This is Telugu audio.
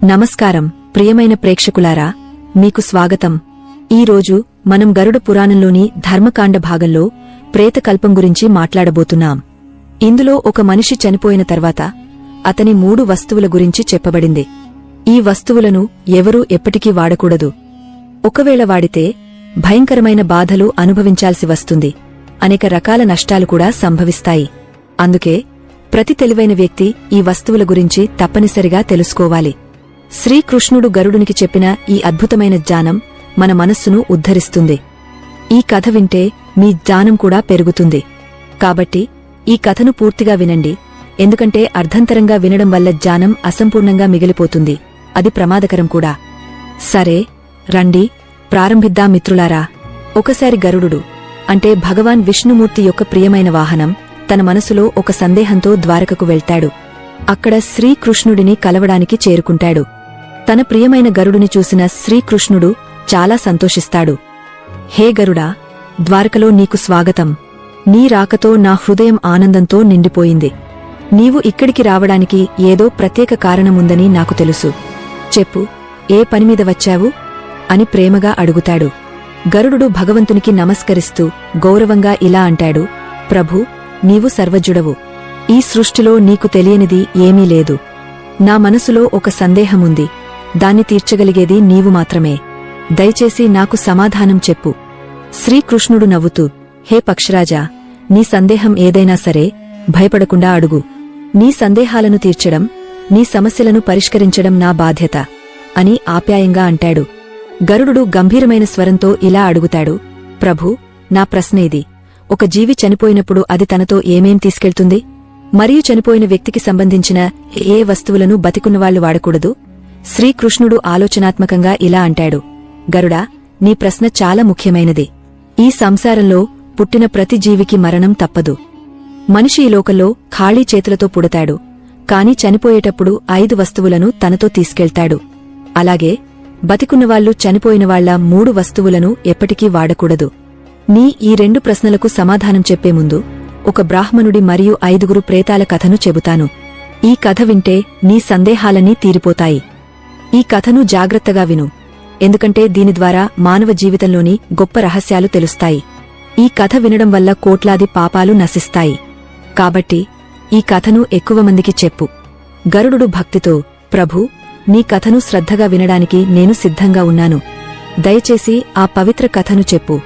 నమస్కారం ప్రియమైన ప్రేక్షకులారా, మీకు స్వాగతం. ఈరోజు మనం గరుడ పురాణంలోని ధర్మకాండ భాగంలో ప్రేతకల్పం గురించి మాట్లాడబోతున్నాం. ఇందులో ఒక మనిషి చనిపోయిన తర్వాత అతని 3 వస్తువుల గురించి చెప్పబడింది. ఈ వస్తువులను ఎవరూ ఎప్పటికీ వాడకూడదు. ఒకవేళ వాడితే భయంకరమైన బాధలు అనుభవించాల్సి వస్తుంది. అనేక రకాల నష్టాలు కూడా సంభవిస్తాయి. అందుకే ప్రతి తెలివైన వ్యక్తి ఈ వస్తువుల గురించి తప్పనిసరిగా తెలుసుకోవాలి. శ్రీకృష్ణుడు గరుడునికి చెప్పిన ఈ అద్భుతమైన జ్ఞానం మన మనస్సును ఉద్ధరిస్తుంది. ఈ కథ వింటే మీ జ్ఞానం కూడా పెరుగుతుంది. కాబట్టి ఈ కథను పూర్తిగా వినండి, ఎందుకంటే అర్ధంతరంగా వినడం వల్ల జ్ఞానం అసంపూర్ణంగా మిగిలిపోతుంది. అది ప్రమాదకరం కూడా. సరే రండి ప్రారంభిద్దాం మిత్రులారా. ఒకసారి గరుడు అంటే భగవాన్ విష్ణుమూర్తి యొక్క ప్రియమైన వాహనం తన మనసులో ఒక సందేహంతో ద్వారకకు వెళ్తాడు. అక్కడ శ్రీకృష్ణుడిని కలవడానికి చేరుకుంటాడు. తన ప్రియమైన గరుడుని చూసిన శ్రీకృష్ణుడు చాలా సంతోషిస్తాడు. హే గరుడా, ద్వారకలో నీకు స్వాగతం. నీ రాకతో నా హృదయం ఆనందంతో నిండిపోయింది. నీవు ఇక్కడికి రావడానికి ఏదో ప్రత్యేక కారణముందని నాకు తెలుసు. చెప్పు, ఏ పనిమీద వచ్చావు అని ప్రేమగా అడుగుతాడు. గరుడు భగవంతునికి నమస్కరిస్తూ గౌరవంగా ఇలా అంటాడు, ప్రభూ, నీవు సర్వజ్ఞుడవు. ఈ సృష్టిలో నీకు తెలియనిది ఏమీ లేదు. నా మనసులో ఒక సందేహముంది. దాన్ని తీర్చగలిగేది నీవు మాత్రమే. దయచేసి నాకు సమాధానం చెప్పు. శ్రీకృష్ణుడు నవ్వుతూ, హే పక్షరాజా, నీ సందేహం ఏదైనా సరే భయపడకుండా అడుగు. నీ సందేహాలను తీర్చడం, నీ సమస్యలను పరిష్కరించడం నా బాధ్యత అని ఆప్యాయంగా అంటాడు. గరుడు గంభీరమైన స్వరంతో ఇలా అడుగుతాడు, ప్రభూ, నా ప్రశ్నేది. ఒక జీవి చనిపోయినప్పుడు అది తనతో ఏమేం తీసుకెళ్తుంది? మరియు చనిపోయిన వ్యక్తికి సంబంధించిన ఏ వస్తువులను బతికున్నవాళ్లు వాడకూడదు? శ్రీకృష్ణుడు ఆలోచనాత్మకంగా ఇలా అంటాడు, గరుడా, నీ ప్రశ్న చాలా ముఖ్యమైనది. ఈ సంసారంలో పుట్టిన ప్రతి జీవికి మరణం తప్పదు. మనిషి ఈ లోకంలో ఖాళీ చేతులతో పుడతాడు, కాని చనిపోయేటప్పుడు 5 వస్తువులను తనతో తీసుకెళ్తాడు. అలాగే బతికున్నవాళ్లు చనిపోయినవాళ్ల 3 వస్తువులను ఎప్పటికీ వాడకూడదు. నీ ఈ 2 ప్రశ్నలకు సమాధానం చెప్పే ముందు ఒక బ్రాహ్మణుడి మరియు 5 ప్రేతాల కథను చెబుతాను. ఈ కథ వింటే నీ సందేహాలన్నీ తీరిపోతాయి. ఈ కథను జాగ్రత్తగా విను, ఎందుకంటే దీని ద్వారా మానవ జీవితంలోని గొప్ప రహస్యాలు తెలుస్తాయి. ఈ కథ వినడం వల్ల కోట్లాది పాపాలు నశిస్తాయి. కాబట్టి ఈ కథను ఎక్కువ మందికి చెప్పు. గరుడు భక్తితో, ప్రభూ, నీ కథను శ్రద్ధగా వినడానికి నేను సిద్ధంగా ఉన్నాను. దయచేసి ఆ పవిత్ర కథను చెప్పు